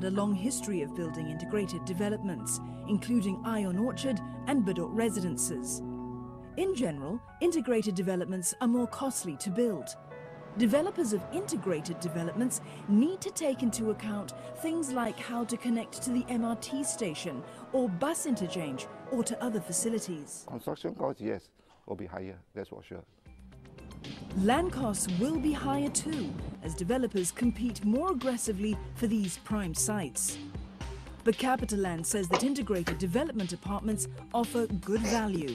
had a long history of building integrated developments, including Ion Orchard and Bedok residences. In general, integrated developments are more costly to build. Developers of integrated developments need to take into account things like how to connect to the MRT station or bus interchange or to other facilities. Construction costs, yes, will be higher, that's for sure. Land costs will be higher too, as developers compete more aggressively for these prime sites. But CapitaLand says that integrated development apartments offer good value.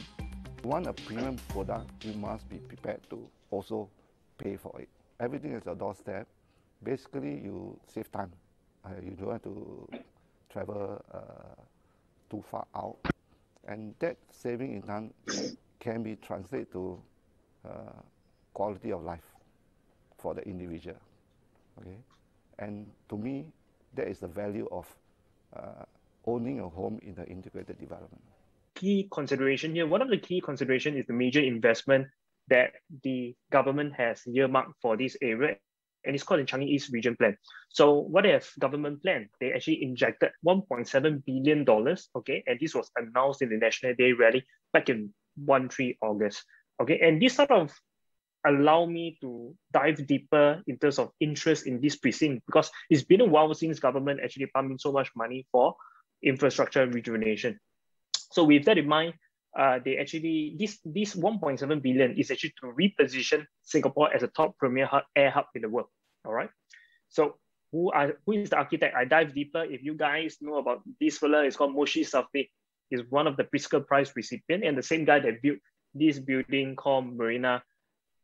Want a premium product, you must be prepared to also pay for it. Everything is a doorstep. Basically, you save time. You don't have to travel too far out. And that saving in time can be translated to quality of life for the individual. Okay? And to me, that is the value of owning a home in the integrated development. Key consideration here, one of the key considerations is the major investment that the government has earmarked for this area, and it's called the Changi East Region Plan. So what they have government plan, they actually injected $1.7 billion, okay, and this was announced in the National Day rally back in 13 August, okay, and this sort of allow me to dive deeper in terms of interest in this precinct, because it's been a while since government actually pumped in so much money for infrastructure rejuvenation. So with that in mind, they actually, this 1.7 billion is actually to reposition Singapore as a top premier air hub in the world. All right. So who is the architect? I dive deeper. If you guys know about this fella, it's called 𝒞𝒃𝓃𝓃𝓃𝑔𝓽𝑗𝓚. He's one of the Pritzker Prize recipient and the same guy that built this building called Marina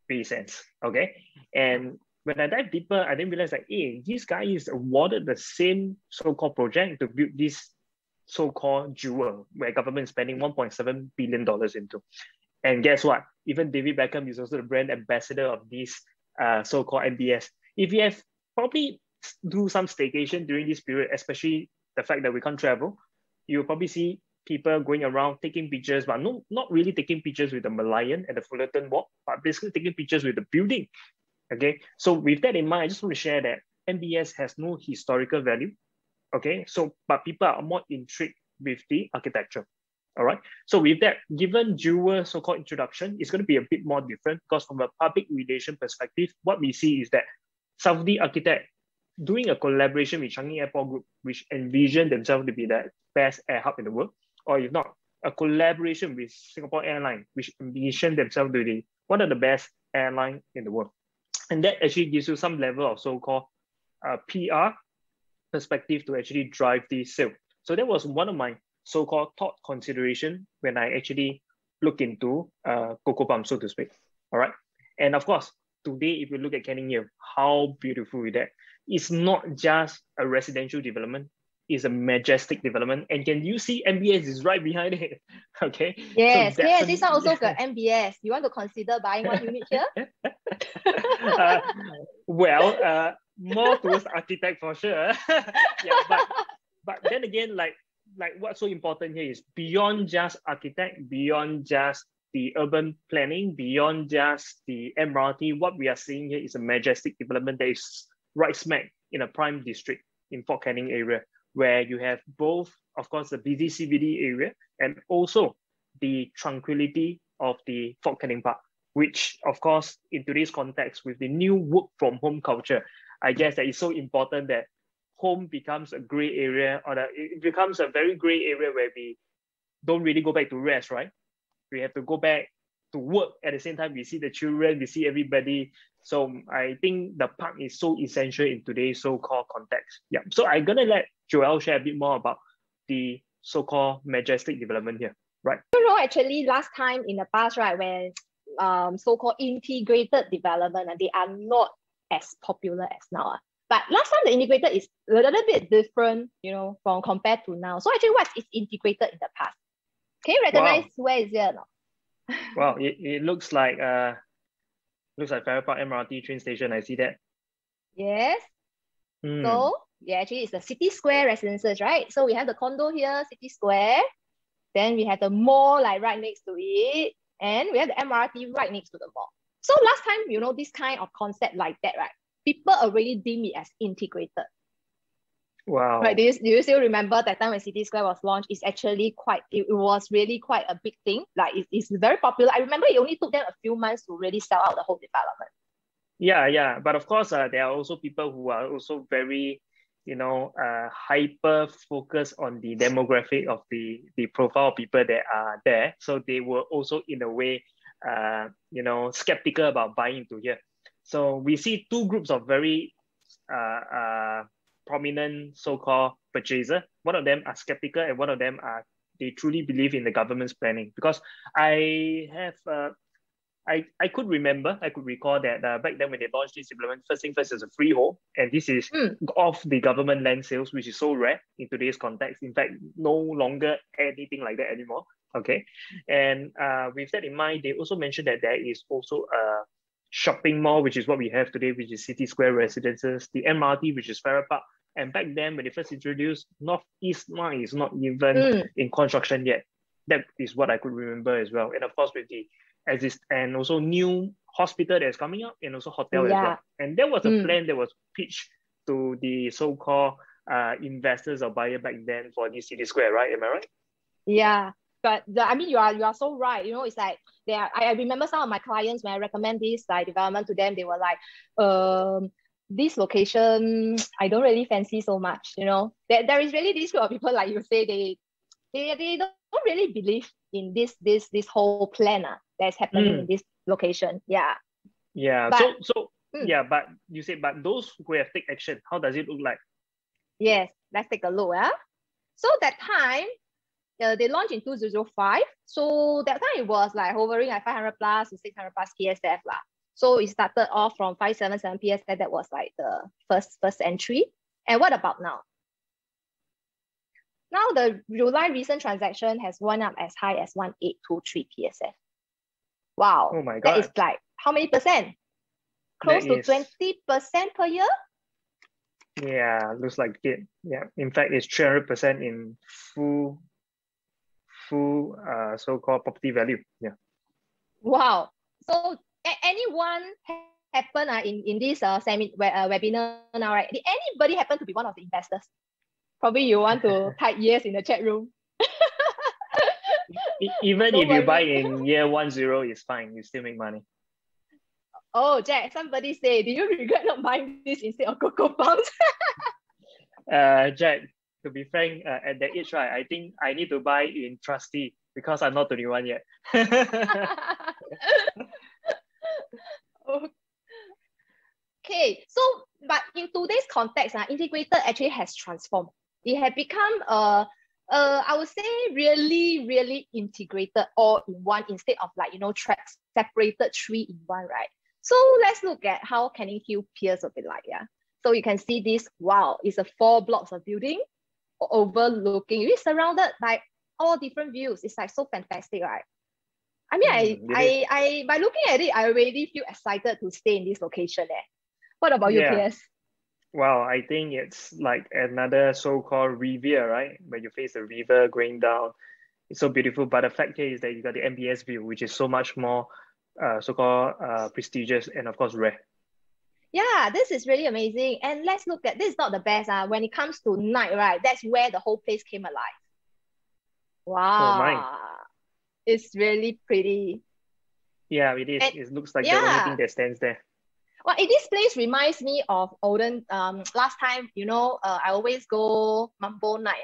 Bay Sands. Okay. And when I dive deeper, I then realized that, hey, this guy is awarded the same so-called project to build this so-called jewel, where government is spending $1.7 billion into. And guess what? Even David Beckham is also the brand ambassador of this so-called MBS. If you have probably do some staycation during this period, especially the fact that we can't travel, you'll probably see people going around taking pictures, but not really taking pictures with the Merlion and the Fullerton Walk, but basically taking pictures with the building. Okay, so with that in mind, I just want to share that MBS has no historical value. Okay, so but people are more intrigued with the architecture. All right, so with that, given Jewel's so-called introduction, it's going to be a bit more different because from a public relation perspective, what we see is that Saudi architect doing a collaboration with Changi Airport Group, which envisioned themselves to be the best air hub in the world, or if not, a collaboration with Singapore Airlines, which envisioned themselves to be one of the best airlines in the world. And that actually gives you some level of so-called PR perspective to actually drive the sale. So that was one of my so-called thought consideration when I actually look into Coco Palm, so to speak. All right. And of course, today, if you look at Canninghill, how beautiful is that? It's not just a residential development, it's a majestic development. And can you see MBS is right behind it? Okay. Yes, so yeah, this one also got MBS. You want to consider buying one unit here? More towards architect for sure. Yeah, but then again, like what's so important here is beyond just architect, beyond just the urban planning, beyond just the MRT, what we are seeing here is a majestic development that is right smack in a prime district in Fort Canning area, where you have both, of course, the busy CBD area and also the tranquility of the Fort Canning Park, which, of course, in today's context with the new work from home culture, I guess that it's so important that home becomes a gray area, or that it becomes a very gray area where we don't really go back to rest, right? We have to go back to work at the same time. We see the children, we see everybody. So I think the park is so essential in today's so-called context. Yeah. So I'm gonna let Joel share a bit more about the so-called majestic development here, right? You know, actually, last time in the past, right, when so-called integrated development, they are not as popular as now. But last time the integrated is a little bit different, you know, from compared to now. So actually, what is integrated in the past? Can you recognize where is it? Wow, it looks like Farrer Park MRT train station. I see that. Yes. So yeah, actually it's the City Square residences, right? So we have the condo here, City Square. Then we have the mall like right next to it, and we have the MRT right next to the mall. So last time, you know, this kind of concept like that, right? People already deem it as integrated. Wow. Right? Do you still remember that time when City Square was launched? It's actually it was really quite a big thing. Like it's very popular. I remember it only took them a few months to really sell out the whole development. Yeah. But of course, there are also people who are also very, hyper focused on the demographic of the profile of people that are there. So they were also in a way, skeptical about buying into here. So we see two groups of very prominent so-called purchaser. One of them are skeptical, and one of them they truly believe in the government's planning. Because I could recall that back then when they launched this development, first thing first is a freehold, and this is off the government land sales, which is so rare in today's context. In fact, no longer anything like that anymore. Okay, and with that in mind, they also mentioned that there is also a shopping mall, which is what we have today, which is City Square Residences, the MRT, which is Farrer Park. And back then, when they first introduced, Northeast Line is not even in construction yet. That is what I could remember as well. And of course, with the and also new hospital that's coming up, and also hotel as well. And there was a plan that was pitched to the so-called investors or buyer back then for this City Square, right? Am I right? Yeah. But you are so right. It's like I remember some of my clients, when I recommend this development to them, they were like, this location I don't really fancy so much. There is really this group of people, like you say, they don't really believe in this whole plan that's happening in this location. Yeah. But, but you say, but those who have take action, how does it look like? Yes, let's take a look. So that time, they launched in 2005. So that time it was like hovering at 500 plus to 600 plus PSF lah. So it started off from 577 PSF. That was like the first entry. And what about now? Now the July recent transaction has gone up as high as 1823 PSF. Wow. Oh my God. That is like how many percent? Close to 20% per year? Yeah, looks like it. Yeah. In fact, it's 300% in full so-called property value. Yeah. Wow. So anyone happen in this webinar now, right? Did anybody happen to be one of the investors? Probably you want to type yes in the chat room. Even if you buy in year 10, it's fine. You still make money. Oh, Jack, somebody say, do you regret not buying this instead of Coco Pounds? Jack, to be frank, at that age, right, I think I need to buy in trustee because I'm not 21 yet. Okay, so but in today's context, integrated actually has transformed. It had become I would say really, really integrated all in one instead of tracks separated 3 in 1, right? So let's look at how Canninghill Piers will be like. So you can see this. Wow, it's a 4 blocks of building overlooking. It's surrounded by all different views. It's like so fantastic, right? I mean, I by looking at it, I already feel excited to stay in this location. What about you, Piers? Wow, I think it's like another so-called riviera, right? Where you face the river going down. It's so beautiful. But the fact here is that you got the MBS view, which is so much more so-called prestigious and of course rare. Yeah, this is really amazing. And let's look at this. Is not the best. When it comes to night, right? That's where the whole place came alive. Wow, it's really pretty. Yeah, it is. And it looks like the only thing that stands there. Well, this place reminds me of olden. Last time, I always go Mambo night.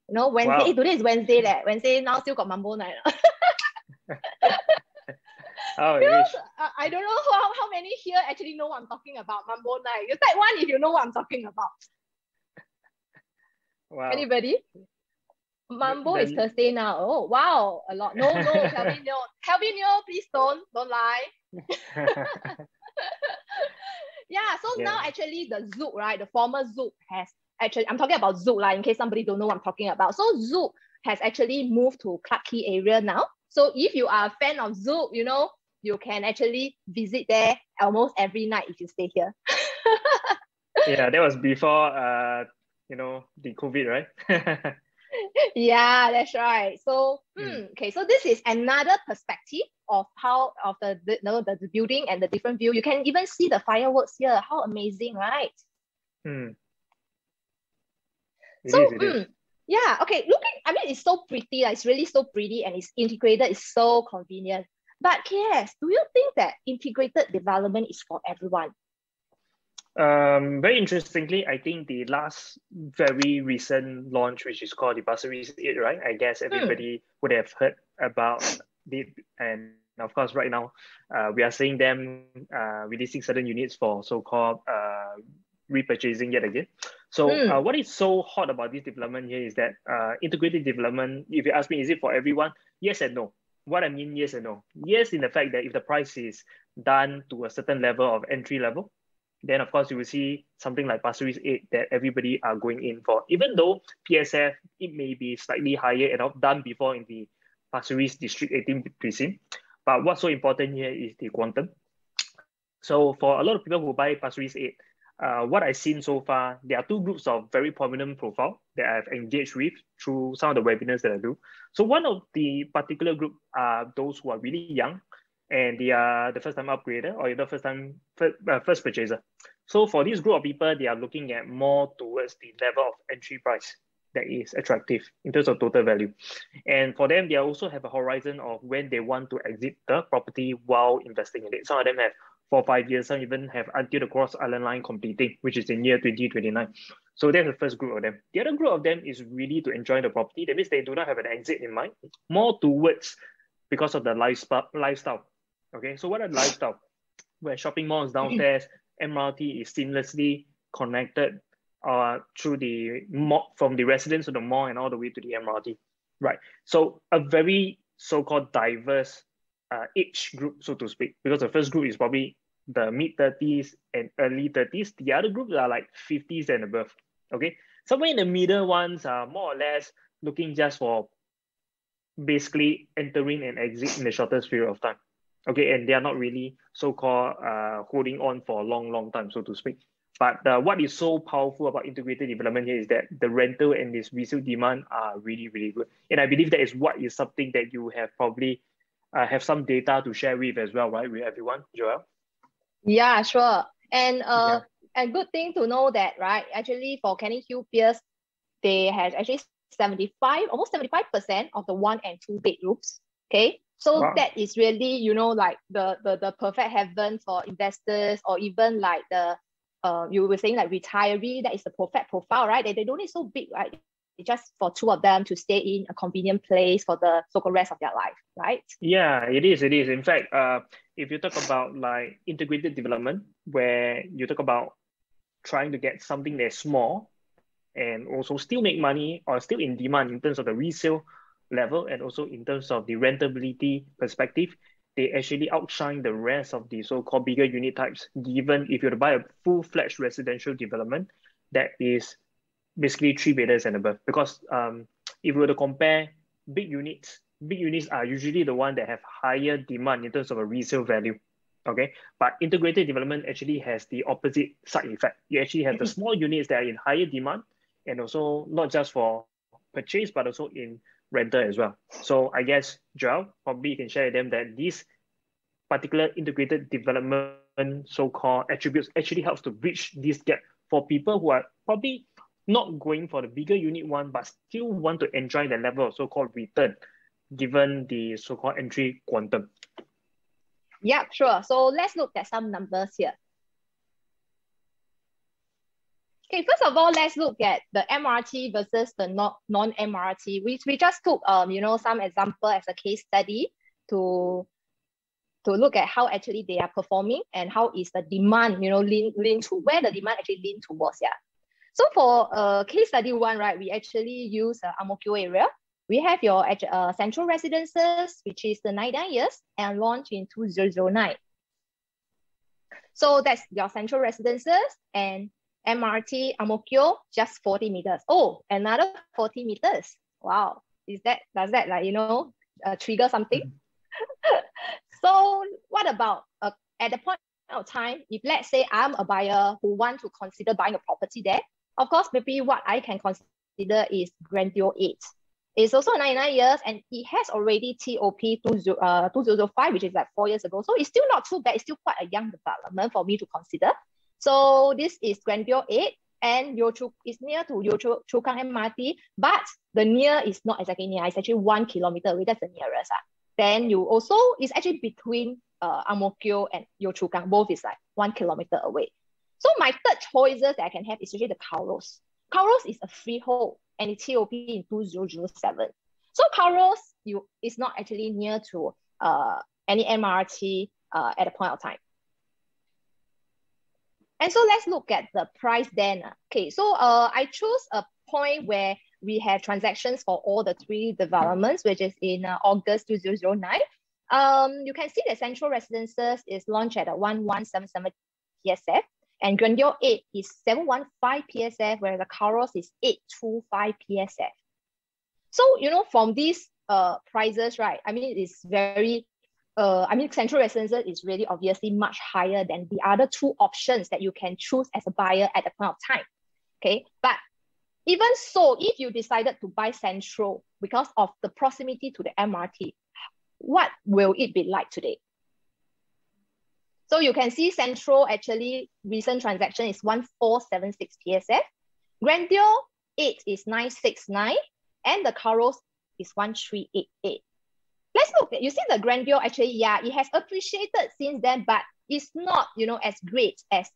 Wednesday. Wow. Today is Wednesday. Wednesday now still got Mambo night. I don't know how many here actually know what I'm talking about. Mambo night. You type 1 if you know what I'm talking about. Wow. Anybody? Mambo is Thursday now. Oh wow, a lot. No, Kelvin, no. Kelvin, no, please don't lie. Now actually the Zouk, right? The former Zouk has actually, I'm talking about Zouk, in case somebody don't know what I'm talking about. So Zouk has actually moved to Clarke Quay area now. So if you are a fan of Zouk, you can actually visit there almost every night if you stay here. Yeah, that was before the COVID, right? Yeah, that's right. So okay, so this is another perspective of how the building and the different view. You can even see the fireworks here. How amazing, right? It is. Yeah, okay, I mean, it's so pretty, like, it's really so pretty, and it's integrated, it's so convenient. But KS, do you think that integrated development is for everyone? Very interestingly, I think the last very recent launch, which is called the Pasir Ris 8, right? I guess everybody would have heard about it. And of course, right now, we are seeing them releasing certain units for so-called repurchasing yet again. So what is so hot about this development here is that integrated development, if you ask me, is it for everyone? Yes and no. What I mean, yes and no. Yes, in the fact that if the price is done to a certain level of entry level, then of course you will see something like Pasir Ris 8 that everybody are going in for. Even though PSF, it may be slightly higher and not done before in the Pasir Ris District 18 precinct. But what's so important here is the quantum. So for a lot of people who buy Pasir Ris 8, what I've seen so far, there are two groups of very prominent profile that I've engaged with through some of the webinars that I do. So one of the particular group are those who are really young, and they are the first-time upgrader or the first purchaser. So for this group of people, they are looking at more towards the level of entry price that is attractive in terms of total value. And for them, they also have a horizon of when they want to exit the property while investing in it. Some of them have 4 or 5 years, some even have until the Cross Island Line completing, which is in year 2029. So that's the first group of them. The other group of them is really to enjoy the property. That means they do not have an exit in mind, more towards because of the lifestyle. Okay, so what a lifestyle, where shopping malls downstairs, MRT is seamlessly connected through the mall, from the residence to the mall and all the way to the MRT, right? So a very so-called diverse age group, so to speak, because the first group is probably the mid-30s and early 30s. The other groups are like 50s and above, okay? Somewhere in the middle ones are more or less looking just for basically entering and exit in the shortest period of time. Okay, and they are not really so-called holding on for a long time, so to speak. But what is so powerful about integrated development here is that the rental and this resale demand are really good. And I believe that is what is something that you have probably have some data to share with as well, right, with everyone, Joel? Yeah, sure. And a good thing to know that, right, actually for Canninghill Piers, they have actually almost 75% of the 1 and 2 bedrooms, okay? So wow, that is really, you know, like the perfect heaven for investors, or even like the, you were saying like retiree, that is the perfect profile, right? They don't need so big, right? It's just for 2 of them to stay in a convenient place for the so-called rest of their life, right? Yeah, it is. In fact, if you talk about like integrated development, where you talk about trying to get something that's small and also still make money or still in demand in terms of the resale level and also in terms of the rentability perspective, they actually outshine the rest of the so-called bigger unit types, given if you were to buy a full-fledged residential development that is basically 3 bedrooms and above. Because if we were to compare big units are usually the one that have higher demand in terms of a resale value. Okay, but integrated development actually has the opposite side effect. You actually have the small units that are in higher demand, and also not just for purchase, but also in rental as well. So I guess, Joel, probably you can share with them that this particular integrated development so-called attributes actually helps to bridge this gap for people who are probably not going for the bigger unit one, but still want to enjoy the level of so-called return, given the so-called entry quantum. Yeah, sure. So let's look at some numbers here. Okay, first of all, let's look at the MRT versus the non-MRT. We just took you know, some example as a case study to look at how actually they are performing and how is the demand, you know, lean to where the demand actually lean towards. Yeah. So for case study 1, right, we actually use 𝒞𝒂 area. We have your central residences, which is the 99 years and launched in 2009. So that's your central residences, and MRT 𝒞𝒂 just 40 meters. Oh, another 40 meters. Wow. Does that like, you know, trigger something? So what about at the point of time, if let's say I'm a buyer who want to consider buying a property there, of course, maybe what I can consider is Grandeur 8. It's also 99 years and it has already TOP 2005, which is like 4 years ago. So it's still not too bad. It's still quite a young development for me to consider. So this is Grandeur 8. and 𝒞𝒢 is near to 𝒞𝒢 MRT, but the near is not exactly near. It's actually 1 kilometer away. That's the nearest. Then you also, it's actually between Ang Mo Kio and 𝒞𝒢. Both is like 1 kilometer away. So my third choices that I can have is actually the 𝒞𝒨𝑟𝑜s. 𝒞𝒨𝑟𝑜s is a freehold and it's TOP in 2007. So 𝒞𝒨𝑟𝑜s is not actually near to any MRT at a point of time. And so let's look at the price then. Okay, so I chose a point where we have transactions for all the 3 developments, which is in August 2009. You can see that Central Residences is launched at 1177 PSF, and Grandeur 8 is 715 PSF, whereas the 𝒞𝒨𝑟𝑜s is 825 PSF. So, you know, from these prices, right, I mean, it's very, Central Residences is really obviously much higher than the other 2 options that you can choose as a buyer at the point of time. Okay, but even so, if you decided to buy Central because of the proximity to the MRT, what will it be like today? So you can see Central actually recent transaction is 1476 PSF. Grandeur 8 is 969 and the 𝒞𝒨𝑟𝑜s is 1388. Let's look at, you see the Grandeur actually, yeah, it has appreciated since then, but it's not, you know, as great as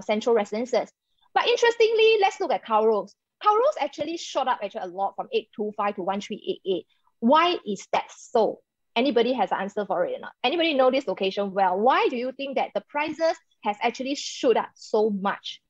Central Residences. But interestingly, let's look at 𝒞𝒨𝑟𝑜s. 𝒞𝒨𝑟𝑜s actually shot up actually a lot from 825 to 1388. Why is that so? Anybody has an answer for it or not? Anybody know this location well? Why do you think that the prices has actually shot up so much?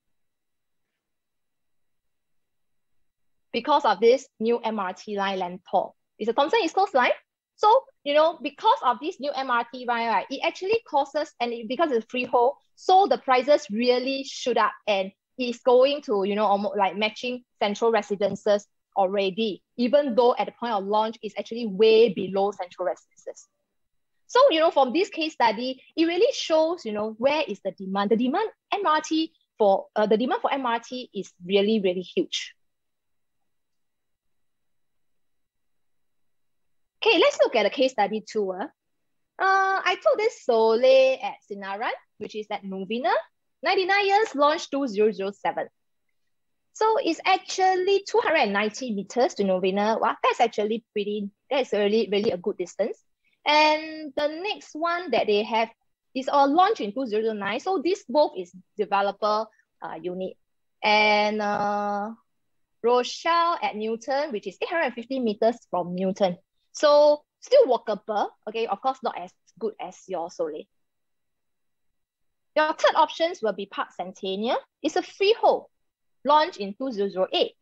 Because of this new MRT line Lentor. It's a Thomson East Coast line. So, you know, because of this new MRT line, right, it actually causes, and because it's freehold, so the prices really shoot up and it's going to, you know, almost like matching Central Residences already, even though at the point of launch, it's actually way below Central Residences. So, you know, from this case study, it really shows, you know, where is the demand. The demand for MRT is really, really huge. Okay, let's look at the case study 2. I took this Soleil at Sinaran, which is at Novena, 99 years, launched 2007. So it's actually 290 meters to Novena. Wow, that's actually that's really a good distance. And the next one that they have is launched in 2009. So this both is developer unit. And Rochelle at Newton, which is 850 meters from Newton. So still walkable, okay? Of course, not as good as your Soleil. Your third options will be Park Centennial. It's a freehold, launched in 2008.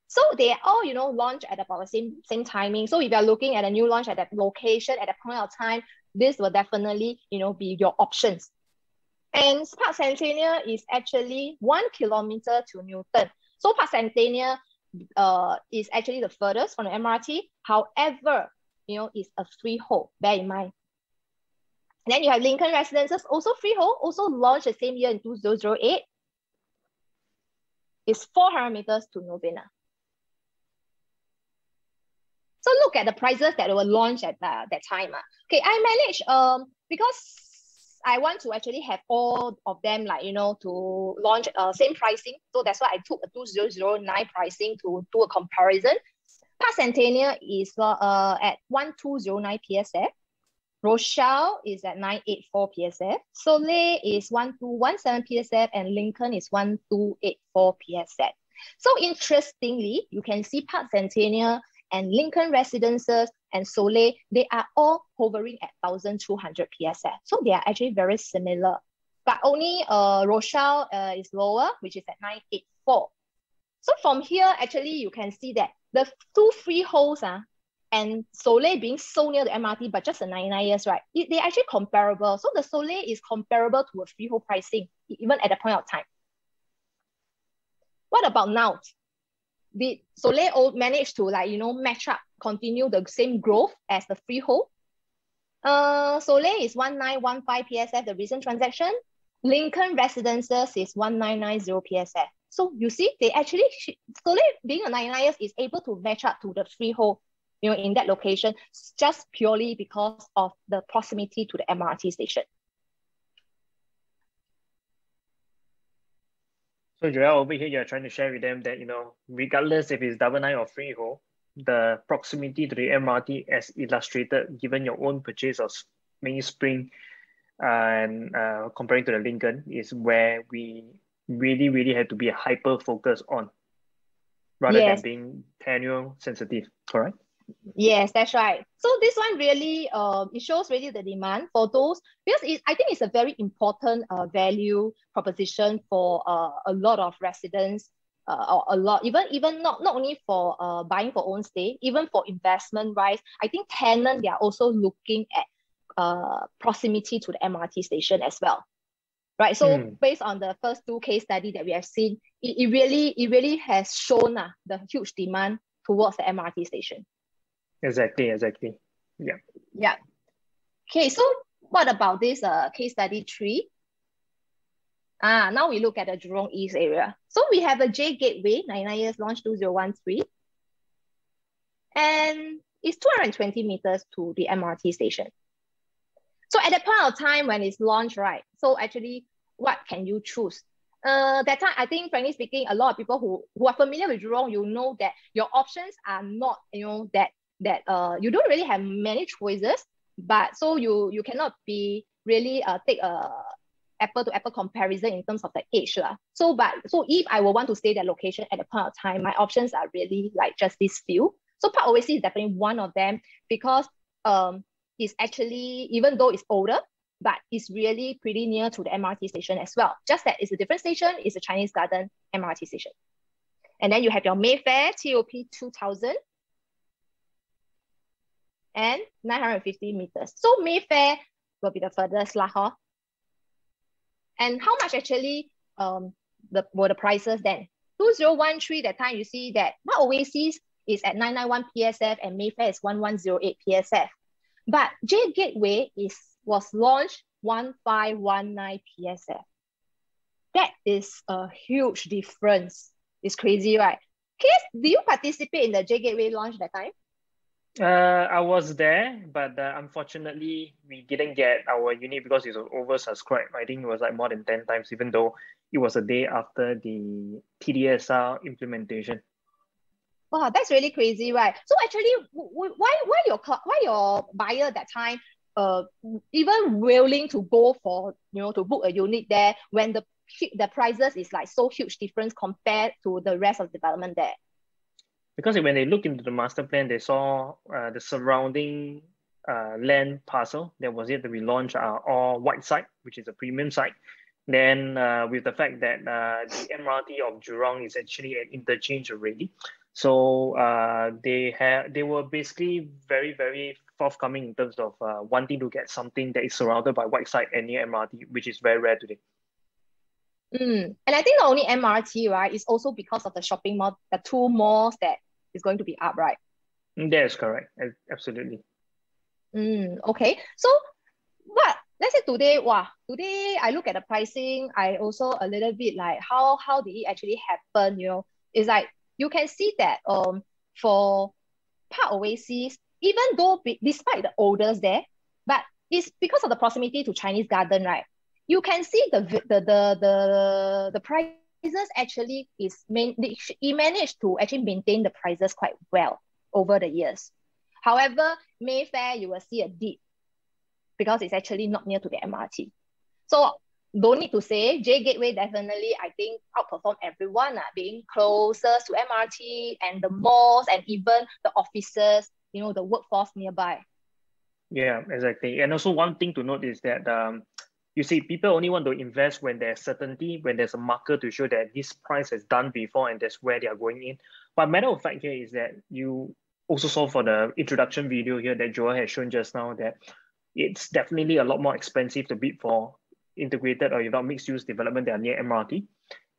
So they are all, you know, launched at about the same timing. So if you're looking at a new launch at that location at that point of time, this will definitely, you know, be your options. And Park Centennial is actually 1 kilometer to Newton. So Park Centennial is actually the furthest from the MRT. However, you know, it's a freehold, bear in mind. And then you have Lincoln Residences, also freehold, also launched the same year in 2008. It's 400 meters to Novena. So look at the prices that were launched at that time. Okay, I managed, because I want to actually have all of them, like, you know, to launch same pricing. So that's why I took a 2009 pricing to do a comparison. Park Centennial is at 1209 PSF. Rochelle is at 984 PSF. Soleil is 1217 PSF, and Lincoln is 1284 PSF. So interestingly, you can see Park Centennial and Lincoln Residences and Soleil, they are all hovering at 1200 PSF. So they are actually very similar. But only Rochelle is lower, which is at 984. So from here, actually, you can see that the 2 freeholds and Soleil being so near the MRT, but just the 99 years, right? They're actually comparable. So the Soleil is comparable to a freehold pricing, even at the point of time. What about now? Did Soleil manage to, like, you know, match up, continue the same growth as the freehold? Soleil is 1915 PSF, the recent transaction. Lincoln Residences is 1990 PSF. So you see, they actually, Soleil being a 99 years is able to match up to the freehold, you know, in that location, just purely because of the proximity to the MRT station. So Joel, over here, you're trying to share with them that, you know, regardless if it's double nine or freehold, the proximity to the MRT as illustrated, given your own purchase of Mainspring and comparing to the Lincoln, is where we really had to be hyper focused on, rather than being tenure sensitive, correct? Yes, that's right. So this one really, it shows really the demand for those, because I think it's a very important value proposition for a lot of residents, or a lot, even not only for buying for own stay, even for investment wise. I think tenants, they are also looking at proximity to the MRT station as well. Right, so based on the first two case study that we have seen, it really has shown the huge demand towards the MRT station. Exactly. Yeah. Okay, so what about this case study 3? Now we look at the Jurong East area. So we have a J Gateway, 99 years launch 2013. And it's 220 meters to the MRT station. So at that point of time when it's launched, right? So actually, what can you choose? That time, I think, frankly speaking, a lot of people who are familiar with Jurong, you know that your options are not, you know, that you don't really have many choices, but so you cannot be really take a apple to apple comparison in terms of the age. So if I will want to stay that location at the point of time, my options are really like just these few. So Park Oasis is definitely one of them, because it's actually, even though it's older, but it's really pretty near to the MRT station as well. Just that it's a different station, it's a Chinese Garden MRT station. And then you have your Mayfair TOP 2000 and 950 meters. So Mayfair will be the furthest lah. And how much actually were the prices then? 2013, that time you see that Park Oasis is at 991 PSF and Mayfair is 1108 PSF. But J Gateway was launched 1519 PSF. That is a huge difference. It's crazy, right? Keith, do you participate in the J Gateway launch that time? I was there, but unfortunately, we didn't get our unit because it was oversubscribed. I think it was like more than 10 times, even though it was a day after the TDSR implementation. Wow, that's really crazy, right? So actually, why your buyer that time even willing to go for, you know, to book a unit there when the prices is like so huge difference compared to the rest of the development there? Because when they looked into the master plan, they saw the surrounding land parcel that was yet to be launched are all white site, which is a premium site. Then with the fact that the MRT of Jurong is actually an interchange already. So they were basically very forthcoming in terms of wanting to get something that is surrounded by white site and near MRT, which is very rare today. And I think not only MRT, right, it's also because of the shopping mall, the 2 malls that is going to be up, right? That is correct, absolutely. Okay, so what? Let's say today I look at the pricing, I also a little bit like how did it actually happen? You know, it's like you can see that for Park Oasis, even though despite the orders there, but it's because of the proximity to Chinese Garden, right? You can see the prices actually it managed to actually maintain the prices quite well over the years. However, Mayfair, you will see a dip because it's actually not near to the MRT. So don't need to say, J Gateway definitely, I think, outperformed everyone, being closer to MRT and the malls and even the offices, you know, the workforce nearby. Yeah, exactly. And also one thing to note is that you see, people only want to invest when there's certainty, when there's a marker to show that this price has done before and that's where they are going in. But matter of fact here is that you also saw for the introduction video here that Joel has shown just now that it's definitely a lot more expensive to bid for integrated or without mixed use development that are near MRT.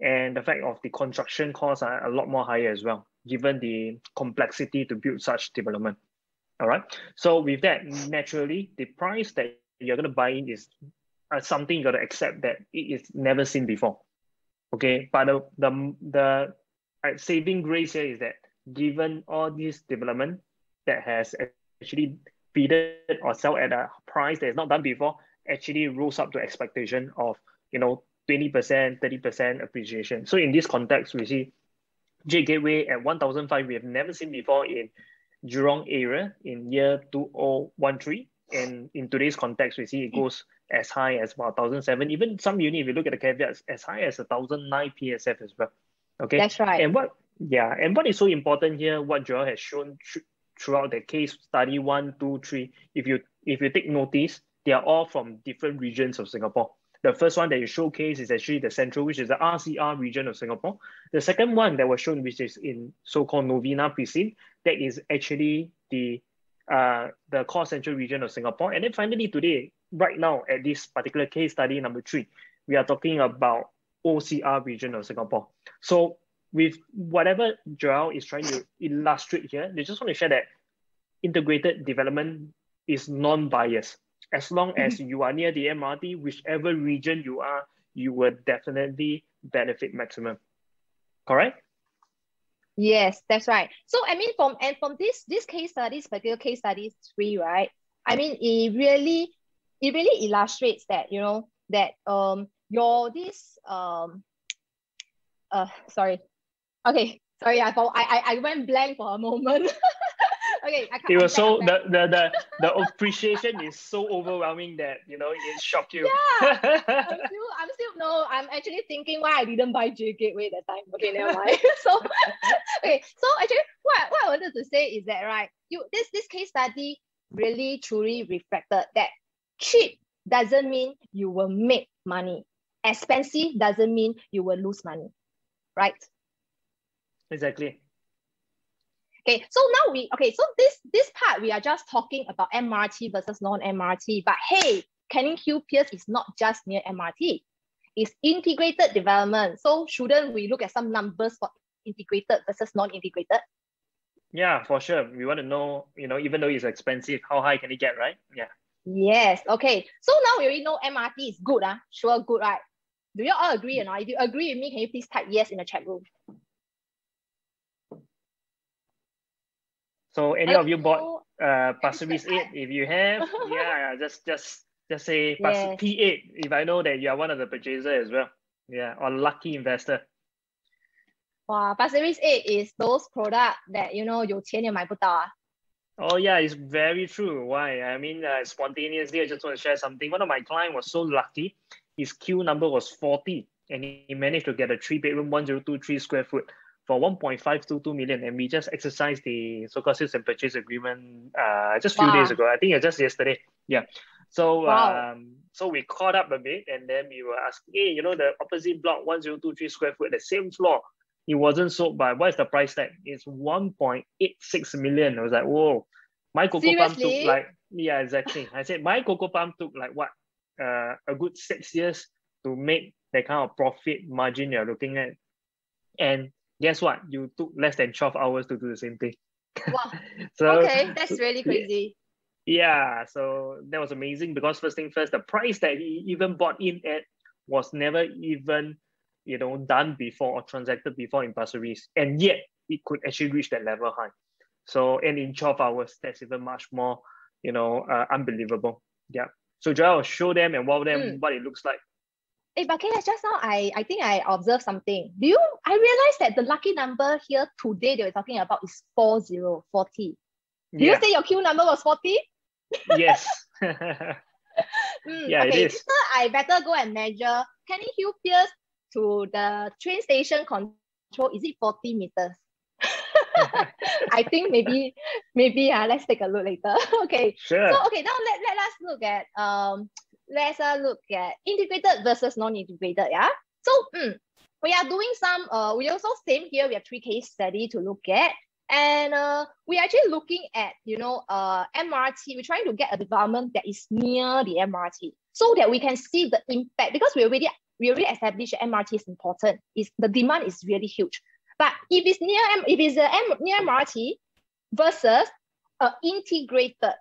And the fact of the construction costs are a lot more higher as well, given the complexity to build such development. All right. So with that, naturally, the price that you're going to buy in is something you got to accept that it is never seen before. Okay. But the saving grace here is that given all this development that has actually bidded or sell at a price that is not done before, actually rose up to expectation of, you know, 20%, 30% appreciation. So in this context, we see J Gateway at 1,005, we have never seen before in Jurong area in year 2013. And in today's context, we see it goes as high as about 1,007. Even some unit, if you look at the caveats, as high as 1,009 PSF as well. Okay, that's right. And what is so important here, what Joel has shown throughout the case study 1, 2, 3, if you take notice, they are all from different regions of Singapore. The first one that you showcase is actually the central, which is the RCR region of Singapore. The second one that was shown, which is in so-called Novena Precinct, that is actually the core central region of Singapore. And then finally today, right now, at this particular case study number 3, we are talking about OCR region of Singapore. So with whatever Joel is trying to illustrate here, they just want to share that integrated development is non-biased. As long as you are near the MRT, whichever region you are, you will definitely benefit maximum. Correct? Yes, that's right. So I mean, from this case study, this particular case study 3, right? I mean, it really illustrates that, you know, that sorry. Okay, sorry, I went blank for a moment. Okay, it was so the appreciation is so overwhelming that, you know, it shocked you. Yeah, I'm actually thinking why I didn't buy J Gateway that time. Okay, never mind. So actually what I wanted to say is that, right, this case study really truly reflected that cheap doesn't mean you will make money. Expensive doesn't mean you will lose money, right? Exactly. Okay, so now so this part we are just talking about MRT versus non-MRT, but hey, Canninghill Piers is not just near MRT, it's integrated development. So shouldn't we look at some numbers for integrated versus non-integrated? Yeah, for sure. We want to know, you know, even though it's expensive, how high can it get, right? Yeah. Yes, okay. So now we already know MRT is good, sure, good, right? Do you all agree or not? If you agree with me, can you please type yes in the chat room? So any of you bought Pasir Ris 8? If you have, yeah, just say yes. P8 if I know that you are one of the purchasers as well. Yeah, or lucky investor. Wow, Pasir Ris 8 is those products that, you know, 有钱也买不到啊. Oh yeah, it's very true. Why? I mean, spontaneously, I just want to share something. One of my clients was so lucky. His queue number was 40, and he managed to get a 3-bedroom, 1023 square foot for 1.522 million, and we just exercised the so-called sales and purchase agreement just a few days ago. I think just yesterday. Yeah. So so we caught up a bit, and then we were asking, hey, you know, the opposite block, 1023 square foot, the same floor, it wasn't sold by, what is the price tag? It's 1.86 million. I was like, whoa. My Coco Palm took like, yeah, exactly. I said my Coco Palm took like what? A good 6 years to make the kind of profit margin you're looking at. And guess what? You took less than 12 hours to do the same thing. Wow. So, okay, that's really crazy. Yeah, so that was amazing because first thing first, the price that he even bought in at was never even, you know, done before or transacted before in Pasir Ris. And yet it could actually reach that level high. So, and in 12 hours, that's even much more, you know, unbelievable. Yeah. So Joel will show them and wow them what it looks like. Hey, but just now I think I observed something. I realized that the lucky number here today they were talking about is 40. Do you say your queue number was 40? Yes. Yeah, okay, it is. So I better go and measure Canninghill Piers to the train station control. Is it 40 meters? I think maybe let's take a look later. Okay. Sure. So okay, now let us look at integrated versus non-integrated. Yeah. So we are doing some we also same here, we have 3 case study to look at. And we're actually looking at, you know, MRT. We're trying to get a development that is near the MRT so that we can see the impact, because we already established MRT is important. The demand is really huge. But if it's near MRT versus integrated,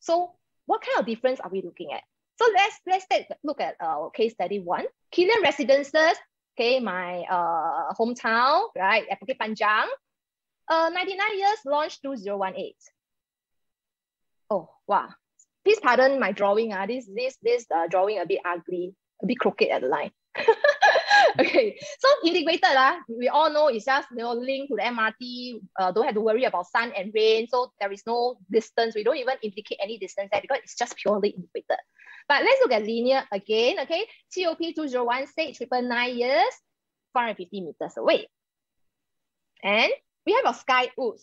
so what kind of difference are we looking at? So let's take a look at case study 1. Kilian Residences, okay, my hometown, right, at Bukit Panjang. 99 years, launched 2018. Oh, wow. Please pardon my drawing. This drawing a bit ugly, a bit crooked at the line. Okay, so integrated, we all know it's just linked to the MRT. Don't have to worry about sun and rain. So there is no distance. We don't even indicate any distance there because it's just purely integrated. But let's look at linear again. Okay, TOP 2016, 999 years, 450 meters away. And we have our 𝒤𝒄𝓢.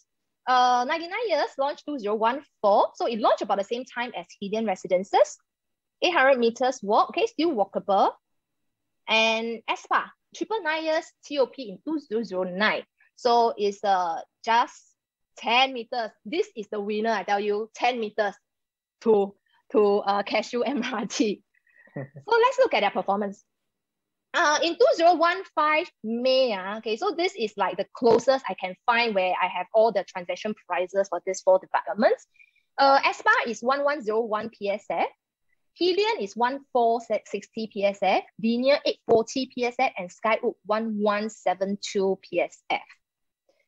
99 years, launched 2014. So it launched about the same time as Hillian Residences. 800 meters walk, okay, still walkable. And 𝒂𝒑, 999 years, TOP in 2009. So it's just 10 meters. This is the winner, I tell you, 10 meters to Cashew MRT. So let's look at their performance. In 2015 May, okay, so this is like the closest I can find where I have all the transaction prices for these 4 developments. 𝒂𝒑 is 1101 PSF, Hillian is 1460 PSF, Linear 840 PSF, and 𝒤𝒄𝓢 1172 PSF.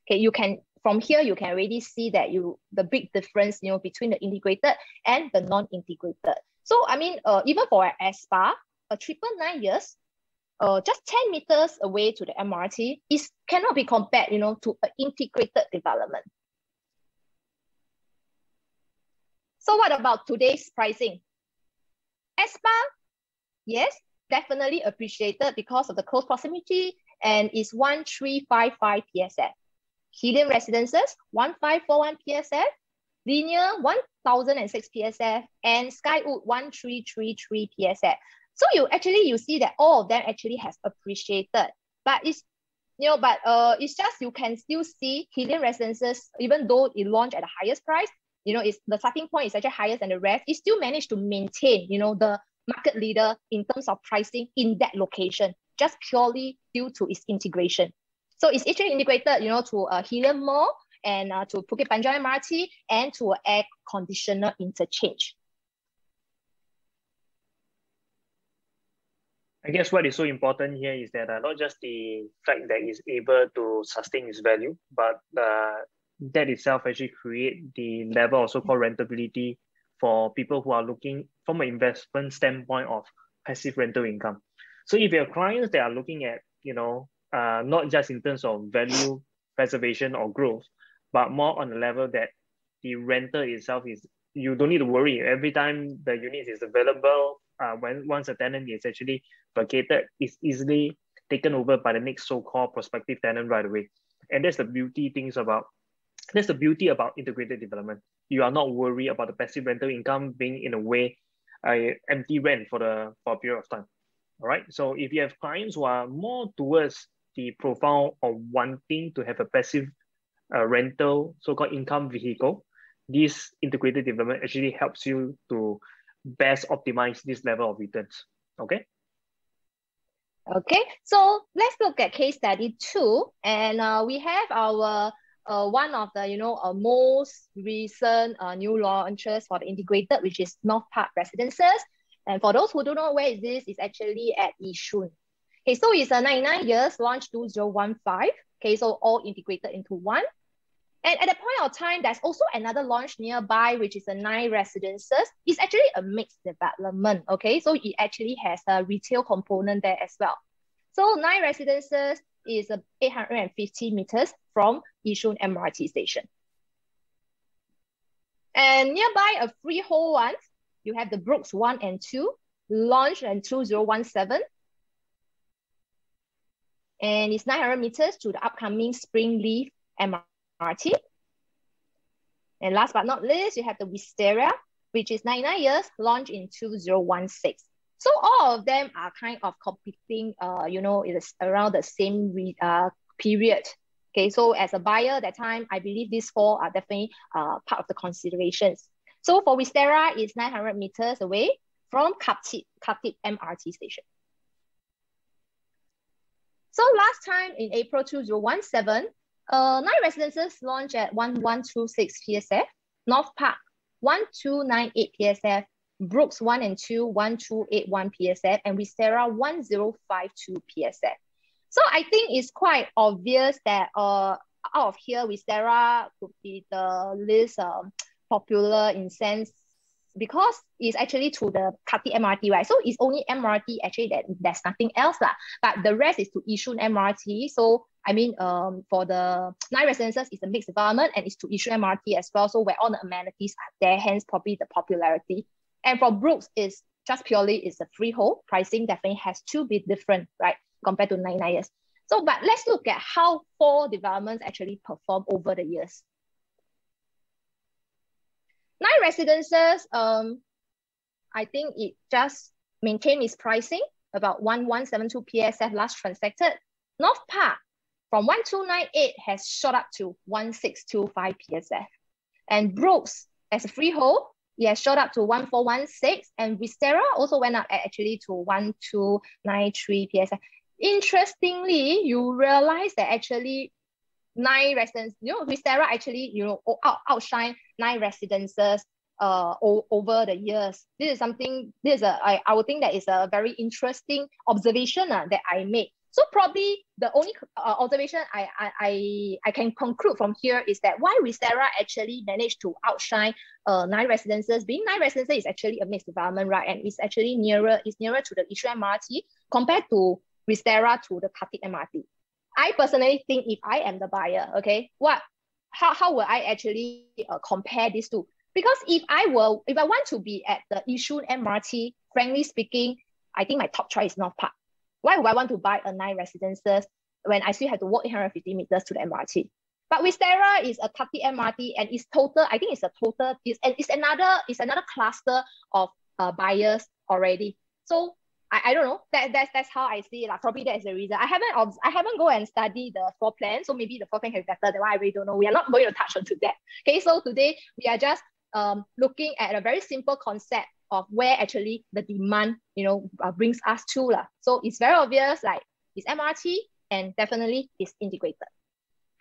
Okay, you can from here you can already see that the big difference between the integrated and the non-integrated. So I mean, even for 𝒂𝒑, a 999 years, just 10 meters away to the MRT cannot be compared, to an integrated development. So what about today's pricing? 𝒂𝒑, yes, definitely appreciated because of the close proximity and is 1355 PSF. Hillian Residences, 1541 PSF. Linear, 1006 PSF. And 𝒤𝒄𝓢, 1333 PSF. So you see that all of them actually has appreciated, but it's it's just you can still see Hillian Residences, even though it launched at the highest price, it's the starting point is actually higher than the rest. It still managed to maintain, the market leader in terms of pricing in that location, just purely due to its integration. So it's actually integrated, to Hillian Mall and to Bukit Panjang MRT and to an air conditioner interchange. I guess what is so important here is that not just the fact that it's able to sustain its value, but that itself actually create the level of so-called rentability for people who are looking from an investment standpoint of passive rental income. So if you have clients that are looking at, not just in terms of value preservation or growth, but more on the level that the rental itself is, you don't need to worry. Every time the unit is available, once a tenant is actually vacated, it's easily taken over by the next so-called prospective tenant right away. And that's the beauty about integrated development. You are not worried about the passive rental income being in a way empty rent for a period of time. All right. So if you have clients who are more towards the profile of wanting to have a passive rental so-called income vehicle, this integrated development actually helps you to best optimize this level of returns. Okay. Okay, so let's look at case study 2, and we have our one of the most recent new launches for the integrated, which is North Park Residences. And for those who don't know where is this, it's actually at Yishun. Okay, so it's a 99 years, launched 2015. Okay, so all integrated into one. And at that point of time, there's also another launch nearby, which is a 9 residences. It's actually a mixed development, okay? So it actually has a retail component there as well. So 9 residences is 850 meters from Yishun MRT station. And nearby a freehold one, you have the Brooks 1 and 2, launched in 2017. And it's 900 meters to the upcoming Springleaf MRT. And last but not least, you have the Wisteria, which is 99 years, launched in 2016. So all of them are kind of competing, it is around the same period. Okay, so as a buyer that time, I believe these 4 are definitely part of the considerations. So for Wisteria, it's 900 meters away from 𝒞𝒃 MRT station. So last time in April 2017, 9 residences launched at 1126 PSF, North Park 1298 PSF, Brooks 1 and 2 1281 PSF, and Wisteria 1052 PSF. So I think it's quite obvious that out of here, Wisteria could be the least popular in sense because it's actually to the Khatib MRT, right? So it's only MRT actually there's nothing else lah. But the rest is to Yishun MRT. So I mean, for the 9 residences, it's a mixed development and it's to Yishun MRT as well. So where all the amenities are there, hence probably the popularity. And for Brooks, it's just purely it's a freehold. Pricing definitely has to be different, right? Compared to 99 years. So, but let's look at how 4 developments actually perform over the years. 9 residences, I think it just maintained its pricing, about 1172 PSF last transacted. North Park from 1298 has shot up to 1625 PSF. And Brooks, as a freehold, it has shot up to 1416, and Vistara also went up actually to 1293 PSF. Interestingly, you realize that actually 9 residents, Vistara actually, outshine 9 residences over the years. This is something, I would think that is a very interesting observation that I made. So probably the only observation I can conclude from here is that why Vistara actually managed to outshine 9 residences. Being 9 residences is actually a mixed development, right? And it's actually nearer to the Yishun MRT compared to Vistara to the Khatib MRT. I personally think if I am the buyer, okay, how will I actually compare these two? Because if I want to be at the Yishun MRT, frankly speaking, I think my top choice is North Park. Why would I want to buy a 9 residences when I still have to walk 850 meters to the MRT? But Vistara is a Khatib MRT and it's total, I think it's another cluster of buyers already. So I don't know. That's how I see it. Like, probably that's the reason. I haven't go and study the floor plan, so maybe the floor plan can be better. That one I really don't know. We are not going to touch on to that. Okay, so today we are just looking at a very simple concept of where actually the demand brings us to lah. So it's very obvious, like it's MRT and definitely it's integrated.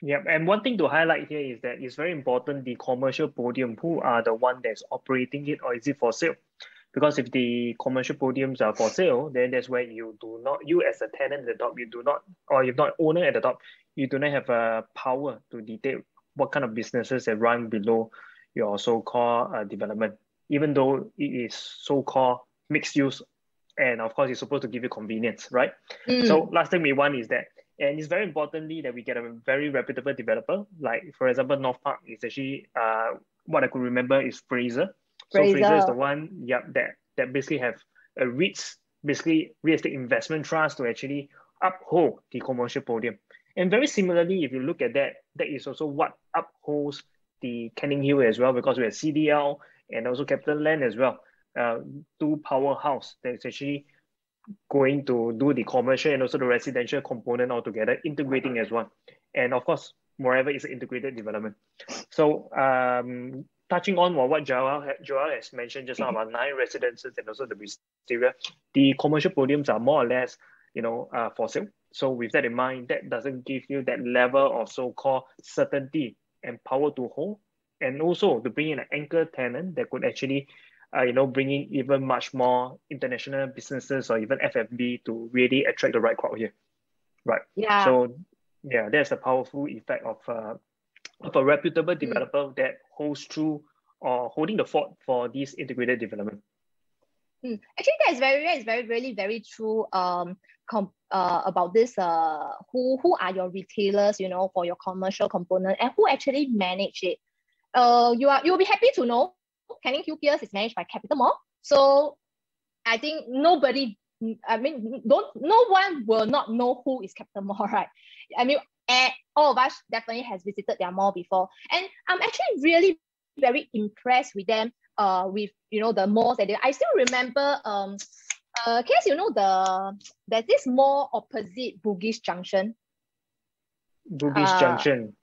Yeah, and one thing to highlight here is that it's very important the commercial podium, who are the one that's operating it, or is it for sale? Because if the commercial podiums are for sale, then that's where you as a tenant at the top, or you're not owner at the top, you do not have a power to dictate what kind of businesses that run below your so-called development, even though it is so-called mixed use. And of course, it's supposed to give you convenience, right? So last thing we want is that, and it's very importantly that we get a very reputable developer. Like, for example, North Park is actually, what I could remember is Fraser. So Fraser is the one, that basically have a REITs, basically real estate investment trust, to actually uphold the commercial podium. And very similarly, if you look at that, that is also what upholds the Canninghill as well, because we have CDL and also CapitaLand as well, 2 powerhouse that's actually going to do the commercial and also the residential component all together, integrating as one. And of course, moreover, it's an integrated development. So touching on what Joel has mentioned just now about 9 residences and also the Vistara, the commercial podiums are more or less, for sale. So with that in mind, that doesn't give you that level of so-called certainty and power to hold, and also to bring in an anchor tenant that could actually, bring in even much more international businesses or even FFB to really attract the right crowd here, right? Yeah. So yeah, there's a powerful effect of a reputable developer that holds true or holding the fort for this integrated development. Actually, that is really very true. About this, who are your retailers, for your commercial component, and who actually manage it. You'll be happy to know Canninghill Piers is managed by CapitaMall. So I think no one will not know who is CapitaMall, right? I mean, all of us definitely has visited their mall before, and I'm actually really very impressed with them. With the malls that I still remember. Case there's this mall opposite Bugis Junction. Bugis Junction.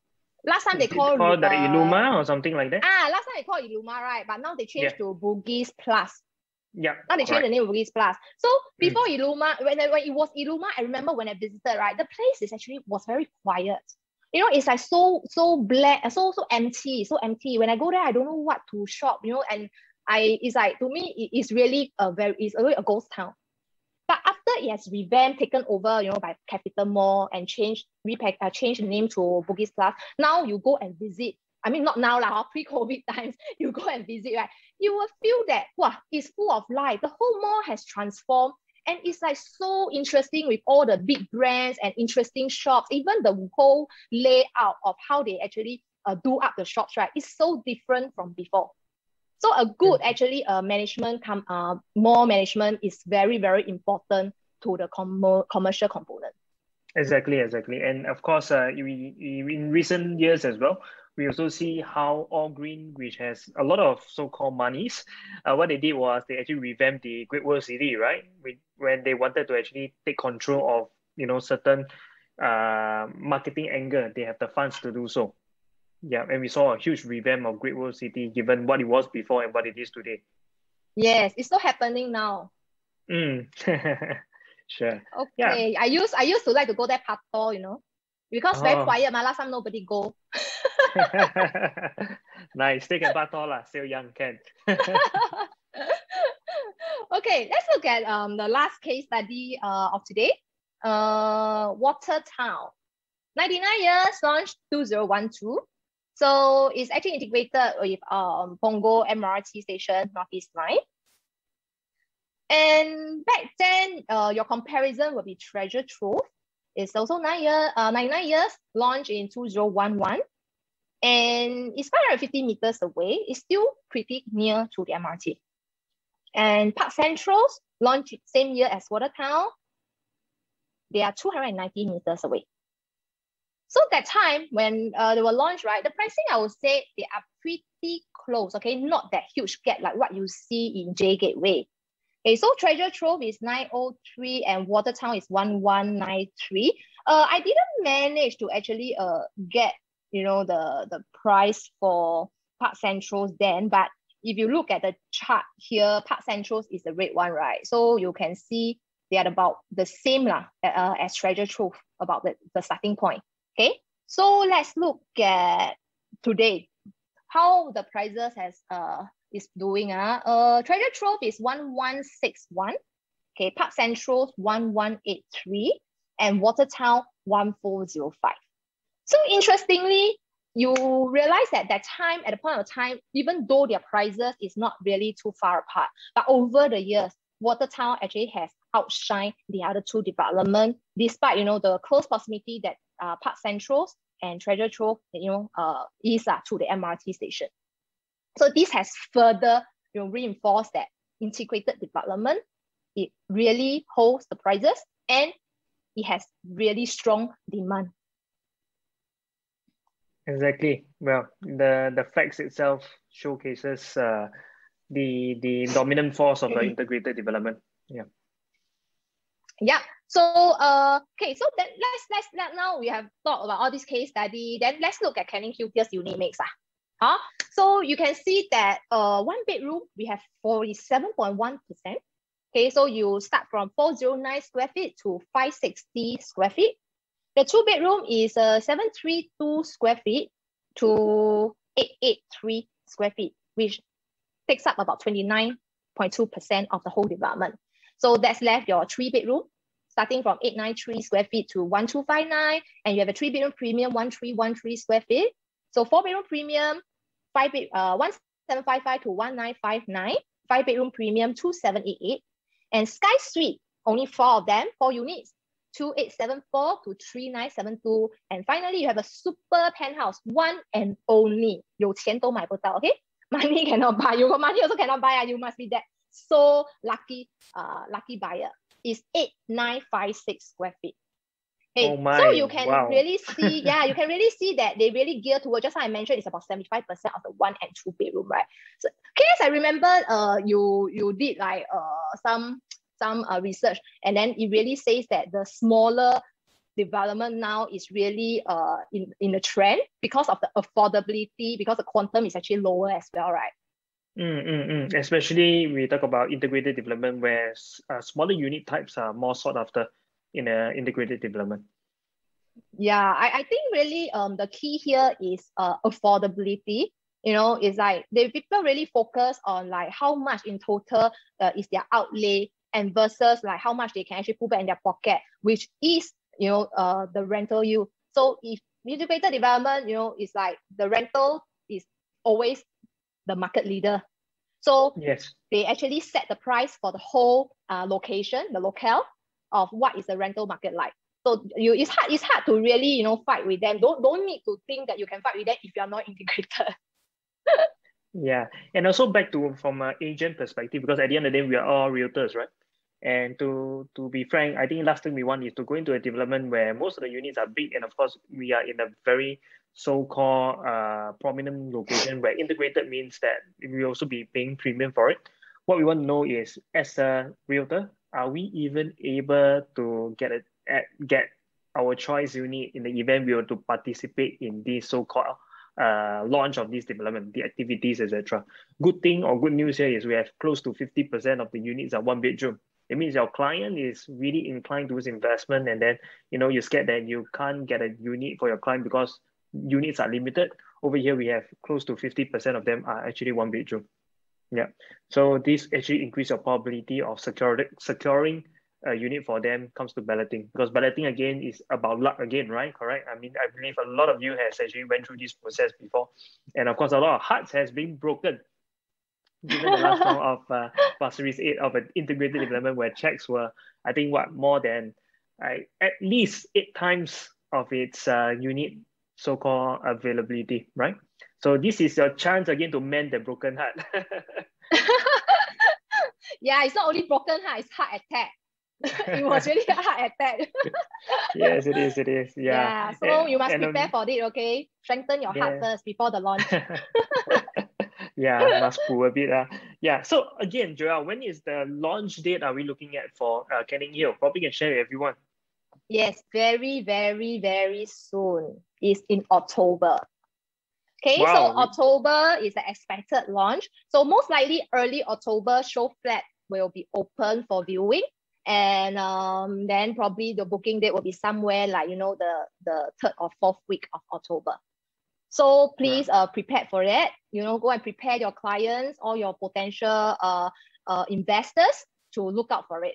Last time they called the Illuma or something like that. Last time they called Illuma, right? But now they changed to Bugis Plus. Yeah. Now they changed the name to Bugis Plus. So before Illuma, when it was Illuma, I remember when I visited, right, the place was very quiet. It's like so black, so empty. When I go there, I don't know what to shop, and it's like, to me, it's really a ghost town. But after it has revamped, taken over, by CapitaMall and changed the name to Bugis Plus, now you go and visit, I mean, not now, like pre-COVID times, you go and visit, right? You will feel that, wow, it's full of life. The whole mall has transformed. And it's like so interesting with all the big brands and interesting shops, even the whole layout of how they actually do up the shops, right? It's so different from before. So a good actually mall management is very, very important to the commercial component. Exactly. And of course, in recent years as well, we also see how All Green, which has a lot of so-called monies, what they did was they actually revamped the Great World City, right? When they wanted to actually take control of, certain marketing angle, they have the funds to do so. Yeah, and we saw a huge revamp of Great World City, given what it was before and what it is today. Yes, it's still happening now. Sure. Okay, yeah. I used to like to go there Pato, because very quiet. Last time nobody go. Nice. Take a Pato lah. Still young, can. Okay, let's look at the last case study of today. Watertown. 99 years, launched 2012. So it's actually integrated with Punggol MRT station, Northeast Line. And back then, your comparison will be Treasure Trove. It's also 99 years, launched in 2011. And it's 550 meters away. It's still pretty near to the MRT. And Park Central's launched same year as Watertown. They are 290 meters away. So that time when they were launched, right, the pricing, I would say they are pretty close, okay? Not that huge gap like what you see in J Gateway. Okay, so Treasure Trove is 903 and Watertown is 1193. I didn't manage to actually get, the price for Park Central's then, but if you look at the chart here, Park Central's is the red one, right? So you can see they are about the same as Treasure Trove, about the starting point. Okay, so let's look at today, how the prices is doing. Treasure Trove is 1161. Okay, Park Central's 1183 and Watertown 1405. So interestingly, you realize that time, at the point of time, even though their prices is not really too far apart, but over the years, Watertown actually has outshined the other two developments, despite the close proximity that Park Central's and Treasure Trove is to the MRT station. So this has further reinforced that integrated development, it really holds the prices and it has really strong demand. Exactly. Well, the facts itself showcases the dominant force of the integrated development. Yeah. Yeah. So okay. So then let's now we have talked about all this case study. Then let's look at Canninghill Piers unit mix. So you can see that one bedroom we have 47.1%. Okay. So you start from 409 square feet to 560 square feet. The two bedroom is 732 square feet to 883 square feet, which takes up about 29.2% of the whole development. So that's left your three bedroom, starting from 893 square feet to 1259, and you have a three bedroom premium 1313 square feet. So four bedroom premium 1755 to 1959, five bedroom premium 2788, and Sky Suite only four of them, 4 units. 2874 to 3972, and finally you have a super penthouse, one and only. 有钱都买不到, okay? Money cannot buy. You got money also cannot buy. You must be that so lucky buyer. Is 8956 square feet. Okay, oh my, so you can wow. really see, you can really see that they really gear towards, just like I mentioned, it's about 75% of the 1 and 2 bedroom, right? So, yes, I remember you did like some research, and then it really says that the smaller development now is really in the trend because of the affordability, because the quantum is actually lower as well, right? Especially we talk about integrated development, where smaller unit types are more sought after in an integrated development. Yeah, I think really the key here is affordability. It's like people really focus on like how much in total is their outlay, and versus like how much they can actually put back in their pocket, which is the rental yield. So if integrated development, it's like the rental is always the market leader. So Yes. they actually set the price for the whole location, the locale of what is the rental market like. So it's hard to really fight with them. Don't need to think that you can fight with them if you are not integrated. Yeah, and also back to from an agent perspective, because at the end of the day we are all realtors, right? And to be frank, I think last thing we want is to go into a development where most of the units are big, and of course we are in a very so-called prominent location where integrated means that we will also be paying premium for it. What we want to know is, as a realtor, are we even able to get our choice unit in the event we were to participate in this so-called launch of this development, the activities, etc. Good thing or good news here is we have close to 50% of the units are one bedroom. It means your client is really inclined towards investment, and then you're scared that you can't get a unit for your client because units are limited. Over here, we have close to 50% of them are actually one bedroom. Yeah, so this actually increases your probability of securing a unit for them comes to balloting, because balloting again is about luck again, right? Correct. I mean, I believe a lot of you has actually went through this process before, and of course, a lot of hearts has been broken. Given the last round of Pasir Ris 8 of an integrated development where checks were, I think, more than at least 8 times of its unit so-called availability, right? So this is your chance again to mend the broken heart. Yeah, it's not only broken heart, it's heart attack. It was really a heart attack. Yes, it is. It is. Yeah. So you must prepare for it, okay? Strengthen your heart first before the launch. Yeah, must pull a bit. Yeah. So again, Joel, when is the launch date are we looking at for Canninghill? Probably can share with everyone. Yes, very, very, very soon. It's in October. Okay, wow. So October is the expected launch. So most likely early October, show flat will be open for viewing. And then probably the booking date will be somewhere like, the 3rd or 4th week of October. So please prepare for that. Go and prepare your clients or your potential investors to look out for it.